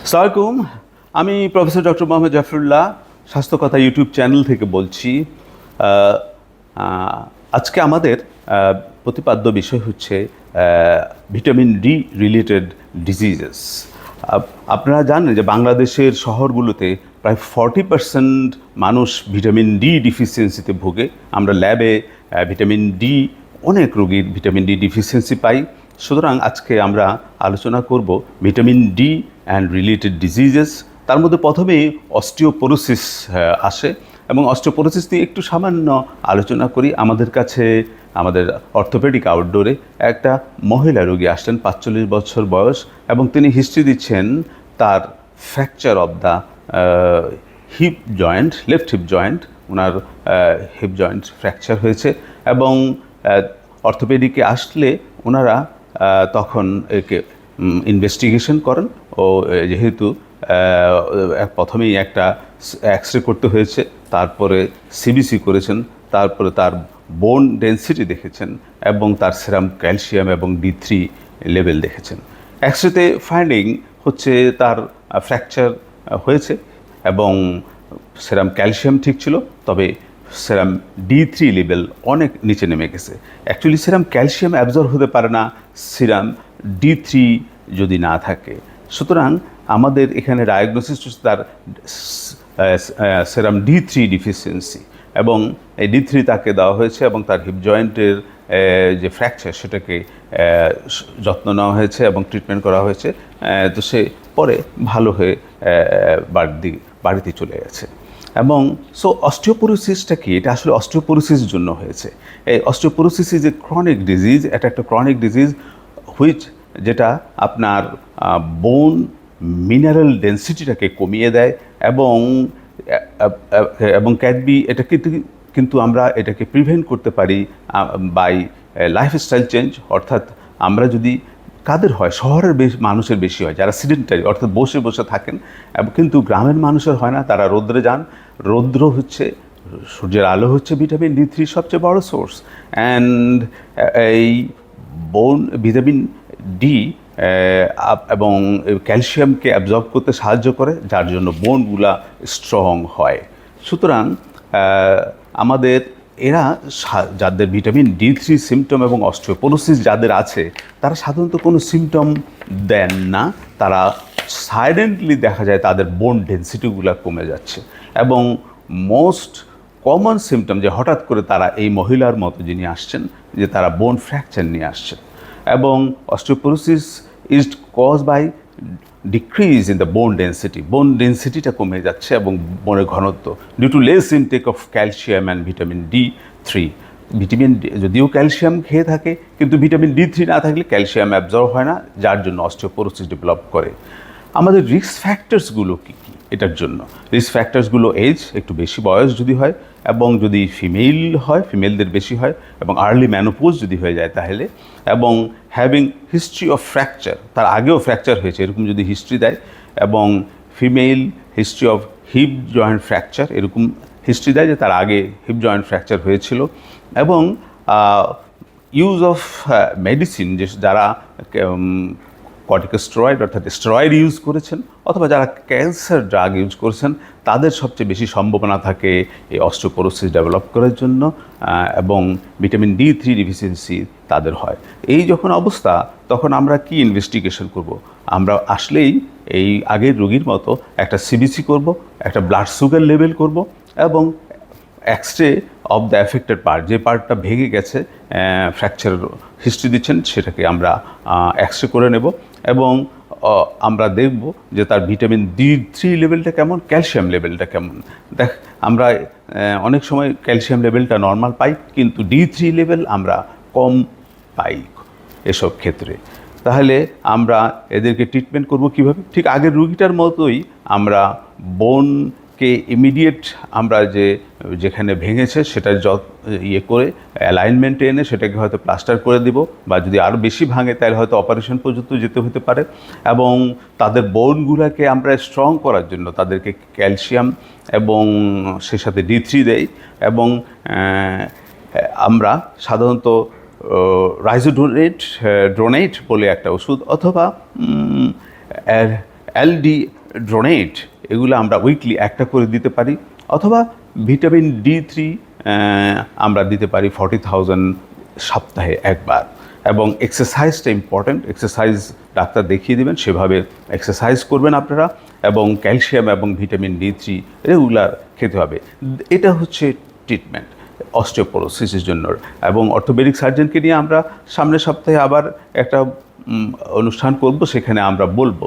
আসসালামু আলাইকুম। আমি প্রফেসর ডক্টর মোহাম্মদ জাফরুল্লাহ স্বাস্থ্য কথা ইউটিউব চ্যানেল থেকে বলছি। আহ, আহ, আজকে আমাদের প্রতিপাদ্য বিষয় হচ্ছে ভিটামিন ডি রিলেটেড ডিজিজেস। আপনারা জানেন যে বাংলাদেশের শহরগুলোতে প্রায় 40% মানুষ ভিটামিন ডি ডিফিসিয়েন্সিতে ভোগে। আমরা ল্যাবে ভিটামিন ডি অনেক রোগীর ভিটামিন ডি ডিফিসিয়েন্সি পাই। সুতরাং আজকে আমরা আলোচনা করব vitamin D and related diseases. তার মধ্যে প্রথমেই অস্টিওপোরোসিস আসে এবং অস্টিওপোরোসিস নিয়ে একটু সামান্য আলোচনা করি। আমাদের কাছে আমাদের অর্থোপেডিক আউটডোরে একটা মহিলা রোগী আসছেন, 45 বছর বয়স, এবং তিনি হিস্ট্রি দিচ্ছেন তার fracture of the hip joint, left hip joint. Owner hip joint fracture হয়েছে এবং অর্থোপেডিকে আসলে ওনারা তখন একে ইনভেস্টিগেশন করেন। ও যেহেতু প্রথমেই একটা এক্সরে করতে হয়েছে, তারপরে সিবিসি করেছেন, তারপরে তার বোন ডেন্সিটি দেখেছেন এবং তার সেরাম ক্যালসিয়াম এবং D3 লেভেল দেখেছেন। এক্সরেতে ফাইন্ডিং হচ্ছে তার ফ্র্যাকচার হয়েছে এবং সেরাম ক্যালসিয়াম ঠিক ছিল, তবে সেরাম D3 লেভেল অনেক নিচে নেমে গেছে। অ্যাকচুয়ালি সেরাম ক্যালসিয়াম অ্যাবজর্ব হতে পারে না সেরাম D3 যদি না থাকে। সুতরাং আমাদের এখানে ডায়াগনোসিস হচ্ছে তার সেরাম D3 ডিফিসিয়েন্সি, এবং এই D3 তাকে দেওয়া হয়েছে এবং তার হিপ জয়েন্টের যে ফ্র্যাকচার সেটাকে যত্ন নেওয়া হয়েছে এবং ট্রিটমেন্ট করা হয়েছে। তো সে পরে ভালো হয়ে বাড়িতে চলে গেছে। এবং সো অস্টিওপোরোসিসটা কি? এটা আসলে অস্টিওপোরোসিসের জন্য হয়েছে। এই osteoporosis is a chronic disease. এটা একটা ক্রনিক ডিজিজ যেটা আপনার বোন মিনারেল ডেন্সিটিটাকে কমিয়ে দেয় এবং এটা কিন্তু আমরা এটাকে প্রিভেন্ট করতে পারি বাই লাইফস্টাইল চেঞ্জ। অর্থাৎ আমরা যদি কাদের হয়, শহরের মানুষের বেশি হয় যারা সিডেন্টারি, অর্থাৎ বসে বসে থাকেন, কিন্তু গ্রামের মানুষের হয় না, তারা রৌদ্রে যান। রৌদ্র হচ্ছে, সূর্যের আলো হচ্ছে ভিটামিন D3 সবচেয়ে বড় সোর্স। অ্যান্ড এই ভিটামিন ডি এবং ক্যালসিয়ামকে অ্যাবজর্ব করতে সাহায্য করে, যার জন্য বোনগুলা স্ট্রং হয়। সুতরাং আমাদের যাদের ভিটামিন D3 সিমটম এবং অস্টিওপোরোসিস যাদের আছে, তারা সাধারণত কোনো সিমটম দেন না। তারা সাইলেন্টলি দেখা যায় তাদের বোন ডেন্সিটিগুলো কমে যাচ্ছে। এবং মোস্ট কমন সিমটম যে হঠাৎ করে তারা এই মহিলার মতো যিনি আসছেন, যে তারা বোন ফ্র্যাকচার নিয়ে আসছেন। এবং osteoporosis is cause by decrease in the bone density. Bone ডেন্সিটিটা কমে যাচ্ছে এবং বোনের ঘনত্ব due to less intake of calcium and vitamin D3। যদিও ক্যালসিয়াম খেয়ে থাকে, কিন্তু ভিটামিন D3 না থাকলে ক্যালসিয়াম অ্যাবজর্ব হয় না, যার জন্য অস্টিওপোরোসিস ডেভেলপ করে। আমাদের রিস্ক ফ্যাক্টরসগুলো কী কী এটার জন্য? রিস্ক ফ্যাক্টরসগুলো এজ, একটু বেশি বয়স যদি হয়, এবং যদি ফিমেল হয়, ফিমেলদের বেশি হয়, এবং আর্লি ম্যানোপোজ যদি হয়ে যায় তাহলে, এবং হ্যাভিং হিস্ট্রি অফ ফ্র্যাকচার, তার আগেও ফ্র্যাকচার হয়েছে এরকম যদি হিস্ট্রি দেয়, এবং female history of hip joint fracture এরকম হিস্ট্রি দেয় যে তার আগে হিপ জয়েন্ট ফ্র্যাকচার হয়েছিল, এবং ইউজ অফ মেডিসিন, যে যারা কর্টিকোস্টেরয়েড অর্থাৎ স্টেরয়েড ইউজ করেছেন অথবা যারা ক্যান্সার ড্রাগ ইউজ করেছেন, তাদের সবচেয়ে বেশি সম্ভাবনা থাকে এই অস্টিওপোরোসিস ডেভেলপ করার জন্য, এবং ভিটামিন D3 ডিফিসিয়েন্সি তাদের হয়। এই যখন অবস্থা, তখন আমরা কি ইনভেস্টিগেশন করব? আমরা আসলেই এই আগের রোগীর মতো একটা সিবিসি করব, একটা ব্লাড সুগার লেভেল করব, এবং x-ray of the affected part, যে পার্টটা ভেঙে গেছে, ফ্র্যাকচার হিস্ট্রি দিচ্ছেন, সেটাকে আমরা এক্সরে করে নেব এবং আমরা দেখব যে তার ভিটামিন D3 লেভেলটা কেমন, ক্যালসিয়াম লেভেলটা কেমন। আমরা অনেক সময় ক্যালসিয়াম লেভেলটা নর্মাল পাই, কিন্তু D3 লেভেল আমরা কম পাই এসব ক্ষেত্রে। তাহলে আমরা এদেরকে ট্রিটমেন্ট করব কীভাবে? ঠিক আগের রুগীটার মতোই আমরা বোনকে ইমিডিয়েট আমরা যেখানে ভেঙেছে সেটা করে অ্যালাইনমেন্টে এনে সেটাকে হয়তো প্লাস্টার করে দিব, বা যদি আরও বেশি ভাঙে তাহলে হয়তো অপারেশন পর্যন্ত যেতে হতে পারে। এবং তাদের বোনগুলোকে আমরা স্ট্রং করার জন্য তাদেরকে ক্যালসিয়াম এবং সে সাথে D3 দেই, এবং আমরা সাধারণত রাইজোডোনেট বলে একটা ওষুধ, অথবা LD ড্রোনেট এগুলো আমরা উইকলি একটা করে দিতে পারি, অথবা ভিটামিন D3 আমরা দিতে পারি 40,000 সপ্তাহে একবার। এবং এক্সারসাইজটা ইম্পর্ট্যান্ট, এক্সারসাইজ ডাক্তার দেখিয়ে দেবেন, সেভাবে এক্সারসাইজ করবেন আপনারা। এবং ক্যালসিয়াম এবং ভিটামিন D3 রেগুলার খেতে হবে। এটা হচ্ছে ট্রিটমেন্ট অস্টিওপোরোসিসের জন্য। এবং অর্থোপেডিক সার্জনকে নিয়ে আমরা সামনের সপ্তাহে আবার একটা অনুষ্ঠান করব, সেখানে আমরা বলবো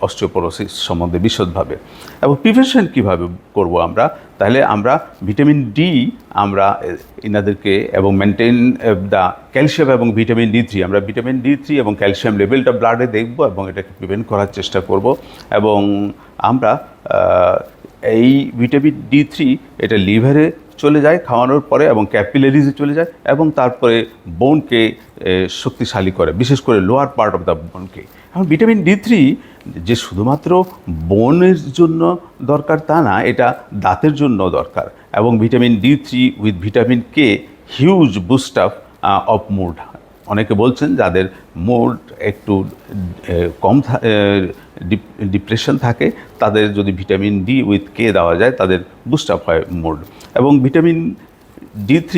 অস্টিওপোরোসিস সম্বন্ধে বিশদভাবে। এবং প্রিভেনশন কীভাবে করব আমরা, তাহলে আমরা ভিটামিন ডি আমরা ইনাদেরকে এবং মেনটেন দ্য ক্যালসিয়াম এবং ভিটামিন D3 আমরা ভিটামিন D3 এবং ক্যালসিয়াম লেভেলটা ব্লাডে দেখব এবং এটাকে প্রিভেন্ট করার চেষ্টা করব। এবং আমরা এই ভিটামিন D3 এটা লিভারে চলে যায় খাওয়ানোর পরে এবং ক্যাপিলারিজে চলে যায় এবং তারপরে বোনকে শক্তিশালী করে, বিশেষ করে লোয়ার পার্ট অফ দ্য বোনকে। এখন ভিটামিন D3 যে শুধুমাত্র বোনের জন্য দরকার তা না, এটা দাঁতের জন্য দরকার। এবং vitamin D3 with vitamin K huge boost up of mood. অনেকে বলছেন যাদের মুড একটু কম ডিপ্রেশন থাকে, তাদের যদি ভিটামিন D উইথ K দেওয়া যায় তাদের বুস্ট আপ হয় মুড। এবং ভিটামিন D3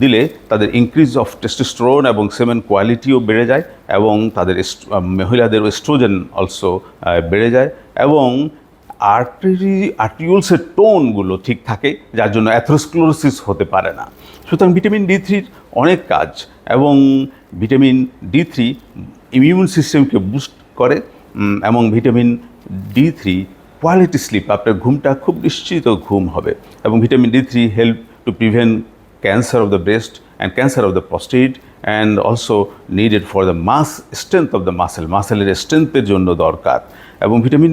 দিলে তাদের ইনক্রিজ অফ টেস্টোস্টেরন এবং সেমেন কোয়ালিটিও বেড়ে যায় এবং তাদের মহিলাদের এস্ট্রোজেন অলসো বেড়ে যায় এবং আর্টিরিওলসের টোনগুলো ঠিক থাকে, যার জন্য অ্যাথেরোস্ক্লেরোসিস হতে পারে না। সুতরাং ভিটামিন D3-র অনেক কাজ। এবং ভিটামিন D3 ইমিউন সিস্টেমকে বুস্ট করে এবং ভিটামিন D3 কোয়ালিটি স্লিপ, আপনার ঘুমটা খুব নিশ্চিত ঘুম হবে। এবং vitamin D3 help to prevent cancer of the breast and cancer of the prostate and also needed for the strength of the মাসেলের স্ট্রেংথের জন্য দরকার। এবং ভিটামিন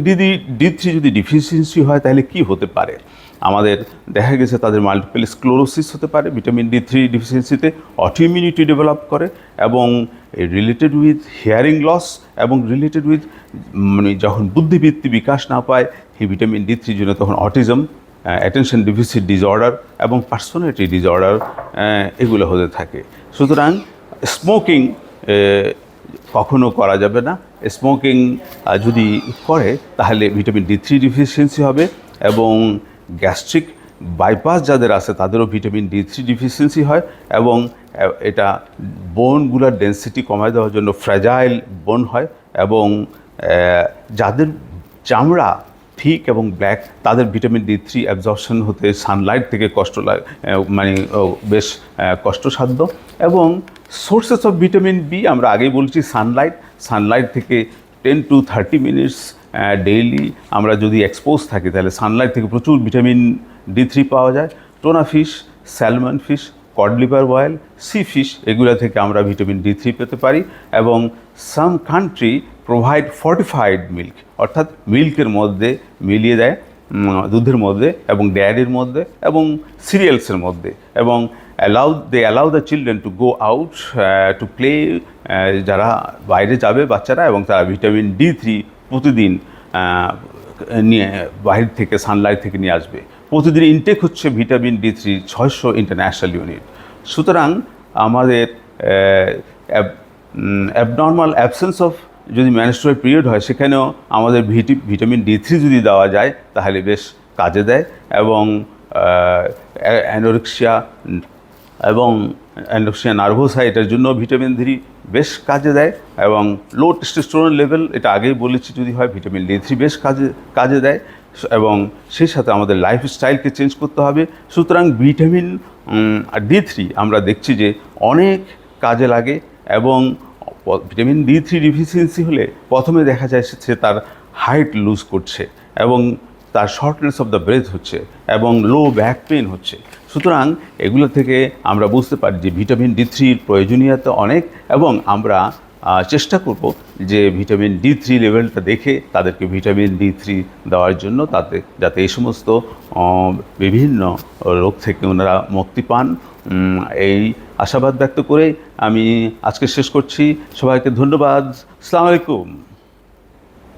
D3 যদি ডিফিসিয়েন্সি হয় তাহলে কি হতে পারে? আমাদের দেখা গেছে তাদের মাল্টিপল স্ক্লেরোসিস হতে পারে ভিটামিন D3 ডিফিসিয়েন্সিতে, অটোইমিউনিটি ডেভেলপ করে এবং রিলেটেড উইথ হিয়ারিং লস এবং রিলেটেড উইথ মানে যখন বুদ্ধিবৃত্তি বিকাশ না পায় এই ভিটামিন D3 জন্য, তখন অটিজম, অ্যাটেনশন ডেফিসিট ডিসঅর্ডার এবং পার্সোনালিটি ডিসঅর্ডার এগুলো হতে থাকে। সুতরাং স্মোকিং কখনো করা যাবে না। স্মোকিং যদি করে তাহলে ভিটামিন D3 ডিফিসিয়েন্সি হবে এবং গ্যাস্ট্রিক বাইপাস যাদের আছে তাদেরও ভিটামিন D3 ডিফিসিয়েন্সি হয় এবং এটা বোনগুলোর ডেন্সিটি কমায় দেওয়ার জন্য ফ্র্যাজাইল বোন হয়। এবং যাদের চামড়া ঠিক এবং ব্ল্যাক তাদের ভিটামিন D3 অ্যাবজর্পশন হতে সানলাইট থেকে মানে বেশ কষ্টসাধ্য। এবং সোর্সেস অফ ভিটামিন B আমরা আগেই বলছি সানলাইট থেকে 10 to 30 মিনিটস ডেইলি আমরা যদি এক্সপোজ থাকি তাহলে সানলাইট থেকে প্রচুর ভিটামিন D3 পাওয়া যায়। Tuna fish, salmon fish, cod liver oil, C fish এগুলো থেকে আমরা ভিটামিন D3 পেতে পারি। এবং সাম কান্ট্রি প্রোভাইড ফর্টিফাইড মিল্ক, অর্থাৎ মিল্কের মধ্যে মিলিয়ে দেয়, দুধের মধ্যে এবং ডেয়ারির মধ্যে এবং সিরিয়ালসের মধ্যে। এবং they allow the children to go out to play, যারা বাইরে যাবে বাচ্চারা, এবং তারা ভিটামিন D3 প্রতিদিন নিয়ে বাইরে থেকে সানলাইট থেকে নিয়ে আসবে। প্রতিদিন ইনটেক হচ্ছে ভিটামিন D3 600 ইন্টারন্যাশনাল ইউনিট। সুতরাং আমাদের অ্যাবনর্মাল অ্যাবসেন্স অফ যদি মেনস্ট্রুয়াল পিরিয়ড হয় সেখানেও আমাদের ভিটামিন D3 যদি দেওয়া যায় তাহলে বেশ কাজে দেয়। এবং অ্যানোরেক্সিয়া নার্ভোসা এটার জন্য ভিটামিন D3 বেশ কাজে দেয়। এবং লো টেস্টোস্টেরন লেভেল, এটা আগেই বলেছি, যদি হয় ভিটামিন D3 বেশ কাজে দেয়। এবং সেই সাথে আমাদের লাইফস্টাইলকে চেঞ্জ করতে হবে। সুতরাং ভিটামিন D3 আমরা দেখছি যে অনেক কাজে লাগে। এবং ভিটামিন D3 ডিফিসিয়েন্সি হলে প্রথমে দেখা যায় সে তার হাইট লুজ করছে এবং তার শর্টনেস অফ দ্য ব্রেথ হচ্ছে এবং লো ব্যাক পেন হচ্ছে। সুতরাং এগুলো থেকে আমরা বুঝতে পারি যে ভিটামিন D3-র প্রয়োজনীয়তা অনেক। এবং আমরা চেষ্টা করব যে ভিটামিন D3 লেভেলটা দেখে তাদেরকে ভিটামিন D3 দেওয়ার জন্য, যাতে এই সমস্ত বিভিন্ন রোগ থেকে ওনারা মুক্তি পান। এই আশাবাদ ব্যক্ত করে আমি আজকে শেষ করছি। সবাইকে ধন্যবাদ। আসসালামু আলাইকুম।